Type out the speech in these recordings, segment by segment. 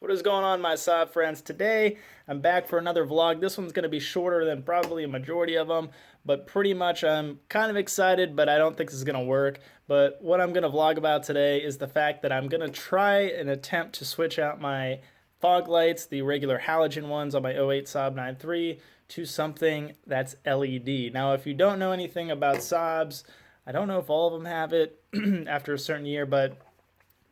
What is going on, my Saab friends? Today I'm back for another vlog. This one's going to be shorter than probably a majority of them, but pretty much I'm kind of excited, but I don't think this is going to work. But what I'm going to vlog about today is the fact that I'm going to try and attempt to switch out my fog lights, the regular halogen ones on my '08 Saab 9.3, to something that's LED. Now, if you don't know anything about Saabs, I don't know if all of them have it after a certain year, but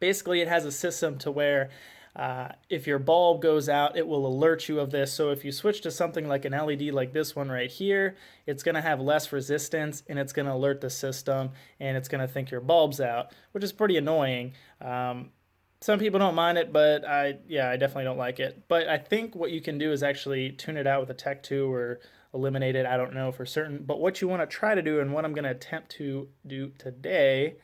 basically it has a system to where if your bulb goes out, it will alert you of this. So if you switch to something like an LED like this one right here, it's going to have less resistance and it's going to alert the system and it's going to think your bulb's out, which is pretty annoying. Some people don't mind it, but I definitely don't like it. But I think what you can do is actually tune it out with a Tech 2 or eliminate it. I don't know for certain. But what you want to try to do, and what I'm going to attempt to do today,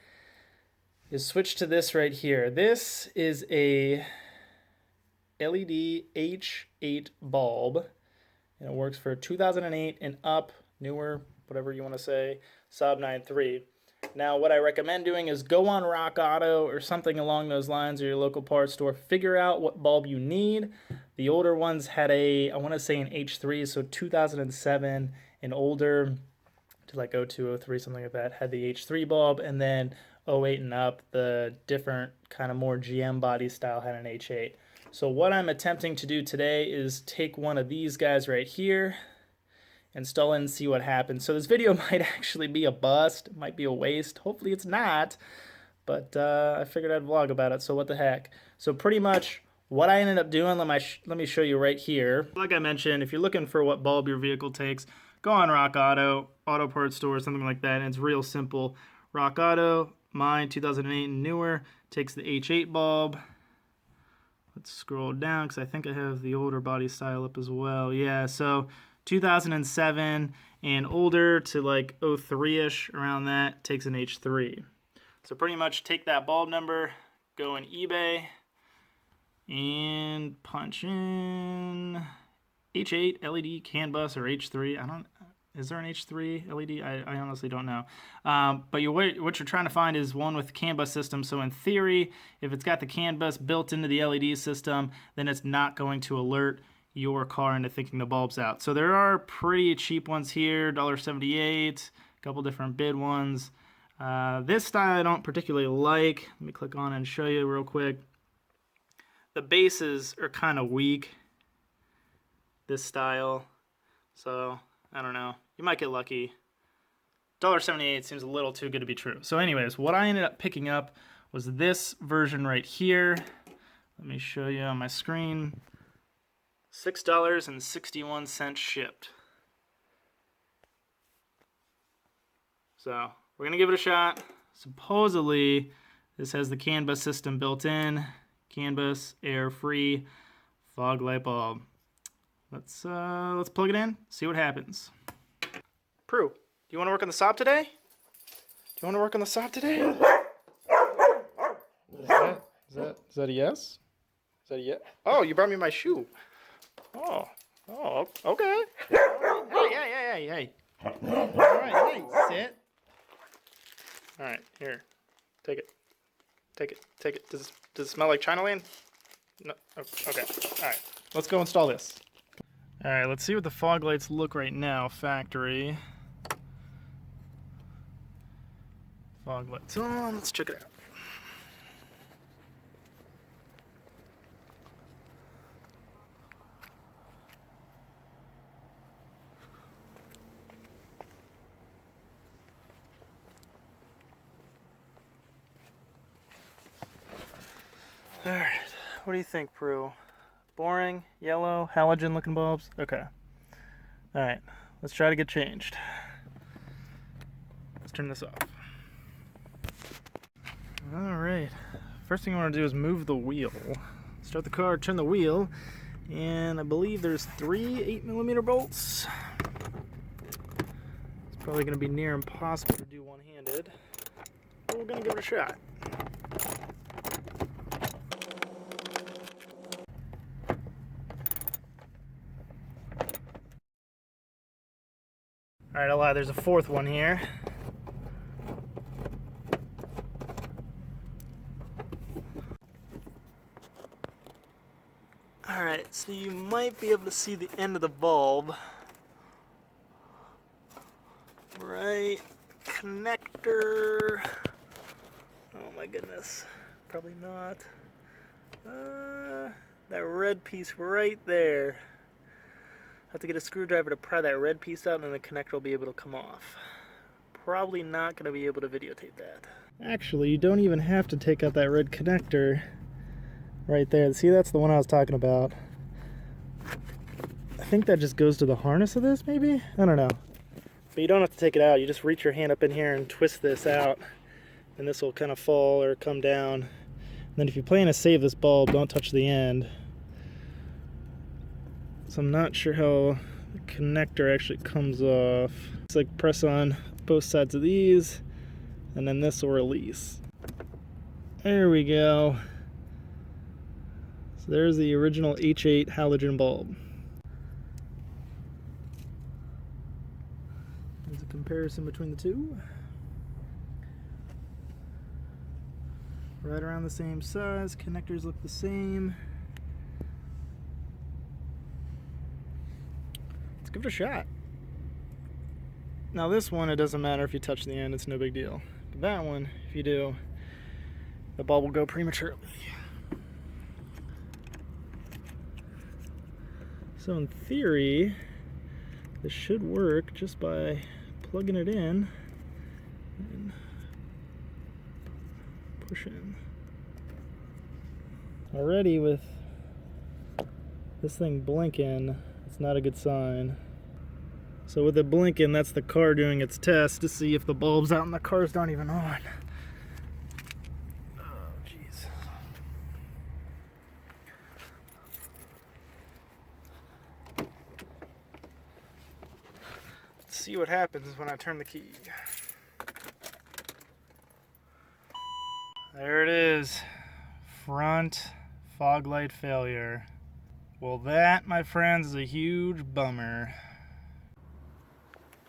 is switch to this right here. This is a LED H8 bulb, and it works for 2008 and up, newer, whatever you want to say, Saab 9.3. Now, what I recommend doing is go on Rock Auto or something along those lines, or your local parts store, figure out what bulb you need. The older ones had I want to say an H3, so 2007 and older, to like 02, 03, something like that, had the H3 bulb, and then '08 and up, the different kind of more GM body style had an H8. So what I'm attempting to do today is take one of these guys right here, install it, and see what happens. So this video might actually be a bust, it might be a waste. Hopefully it's not, but I figured I'd vlog about it, so what the heck. So pretty much what I ended up doing, let me show you right here. Like I mentioned, if you're looking for what bulb your vehicle takes, go on Rock Auto, Auto Parts Store, something like that, and it's real simple. Rock Auto, mine 2008 and newer, takes the H8 bulb. Let's scroll down because I think I have the older body style up as well. Yeah, so 2007 and older to like 03-ish, around that, takes an H3. So pretty much take that bulb number, go in eBay, and punch in H8 LED CAN bus or H3. Is there an H3 LED? I honestly don't know. But what you're trying to find is one with CAN bus system. So in theory, if it's got the CAN bus built into the LED system, then it's not going to alert your car into thinking the bulb's out. So there are pretty cheap ones here, $1.78, a couple different bid ones. This style I don't particularly like. Let me click on it and show you real quick. The bases are kind of weak, this style. So I don't know. You might get lucky. $1.78 seems a little too good to be true. So anyways, what I ended up picking up was this version right here. Let me show you on my screen. $6.61 shipped. So we're going to give it a shot. Supposedly, this has the CAN bus system built in. CAN bus, air-free, fog light bulb. Let's plug it in, see what happens. Prue, do you want to work on the Saab today? Do you want to work on the Saab today? Is that a yes? Is that a yes? Oh, you brought me my shoe. Oh, okay. Hey. All right, hey, sit. All right, here, take it. Does it smell like Chinaland? No. Okay. All right. Let's go install this. All right, let's see what the fog lights look right now. Factory. Fog lights on. Let's check it out. All right. What do you think, Prue? Boring, yellow, halogen looking bulbs? Okay. Alright, let's try to get changed. Let's turn this off. Alright, first thing I want to do is move the wheel. Start the car, turn the wheel, and I believe there's 3 8mm bolts. It's probably going to be near impossible to do one-handed, but we're going to give it a shot. Alright, I lied, there's a 4th one here. Alright, so you might be able to see the end of the bulb. Right connector. Oh my goodness. Probably not. That red piece right there. I have to get a screwdriver to pry that red piece out and then the connector will be able to come off. Probably not going to be able to videotape that. Actually, you don't even have to take out that red connector right there. See, that's the one I was talking about. I think that just goes to the harness of this, maybe? I don't know. But you don't have to take it out. You just reach your hand up in here and twist this out, and this will kind of fall or come down. And then if you plan to save this bulb, don't touch the end. So I'm not sure how the connector actually comes off. It's like press on both sides of these, and then this will release. There we go. So there's the original H8 halogen bulb. There's a comparison between the two. Right around the same size, connectors look the same. Let's give it a shot. Now this one, it doesn't matter if you touch the end, it's no big deal. But that one, if you do, the bulb will go prematurely. So in theory, this should work just by plugging it in and pushing. Already with this thing blinking, it's not a good sign. So with it blinking, that's the car doing its test to see if the bulb's out and the car's not even on. Oh, jeez. Let's see what happens when I turn the key. There it is. Front fog light failure. Well, that, my friends, is a huge bummer.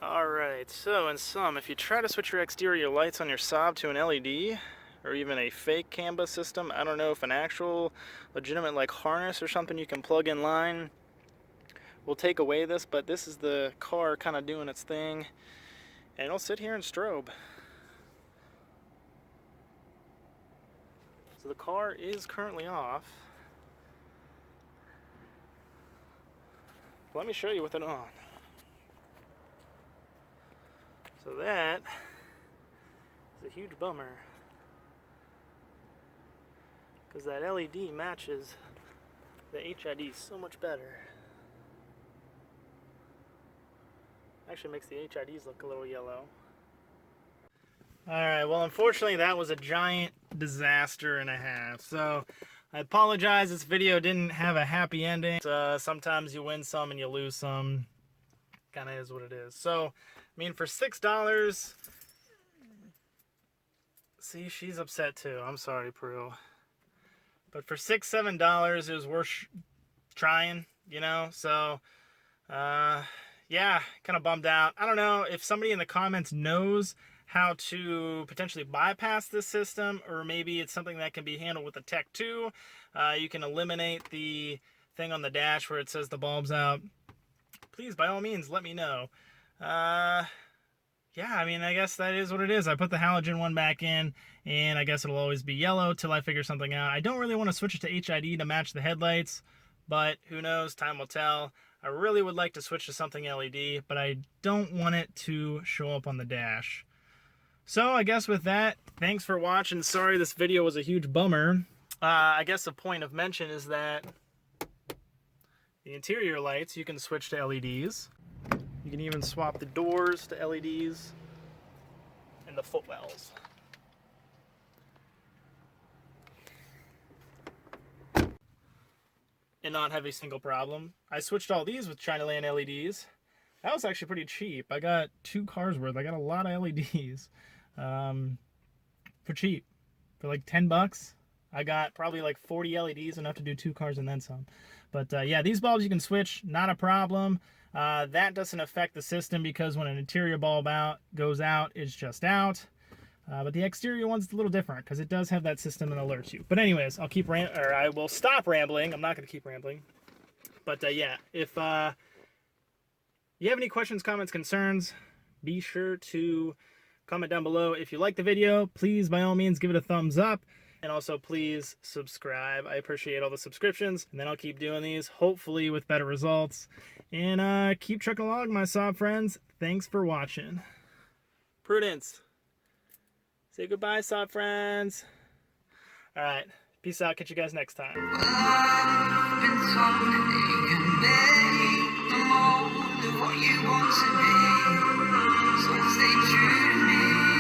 Alright, so in sum, if you try to switch your exterior lights on your Saab to an LED, or even a fake CAMBA system, I don't know if an actual legitimate like harness or something you can plug in line will take away this, but this is the car kind of doing its thing, and it'll sit here and strobe. So the car is currently off. Let me show you with it on. So that is a huge bummer, because that LED matches the HID so much better. Actually makes the HIDs look a little yellow. Alright, well unfortunately that was a giant disaster and a half. So I apologize, this video didn't have a happy ending. Sometimes you win some and you lose some. Kinda is what it is. So I mean, for $6, see, she's upset too. I'm sorry, Prue. But for $6, $7, it was worth trying, you know? So, yeah, kind of bummed out. I don't know if somebody in the comments knows how to potentially bypass this system, or maybe it's something that can be handled with the Tech 2. You can eliminate the thing on the dash where it says the bulb's out. Please, by all means, let me know. Yeah, I mean, I guess that is what it is. I put the halogen one back in, and I guess it'll always be yellow till I figure something out. I don't really want to switch it to HID to match the headlights, but who knows? Time will tell. I really would like to switch to something LED, but I don't want it to show up on the dash. So I guess with that, thanks for watching. Sorry this video was a huge bummer. I guess the point of mention is that the interior lights, you can switch to LEDs. You can even swap the doors to LEDs and the footwells. And not have a single problem. I switched all these with China Land LEDs. That was actually pretty cheap. I got 2 cars worth. I got a lot of LEDs for cheap. For like 10 bucks. I got probably like 40 LEDs, enough to do 2 cars and then some. But yeah, these bulbs you can switch, not a problem. That doesn't affect the system because when an interior bulb goes out, it's just out. But the exterior one's a little different because it does have that system that alerts you. But anyways, I will stop rambling. I'm not going to keep rambling. But yeah, if you have any questions, comments, concerns, be sure to comment down below. If you like the video, please, by all means, give it a thumbs up. And also, please subscribe. I appreciate all the subscriptions. And then I'll keep doing these, hopefully with better results. And keep trucking along, my Saab friends. Thanks for watching. Prudence. Say goodbye, Saab friends. All right. Peace out. Catch you guys next time. Well, I've been told that you can make the mold of what you want to be. So stay true to me.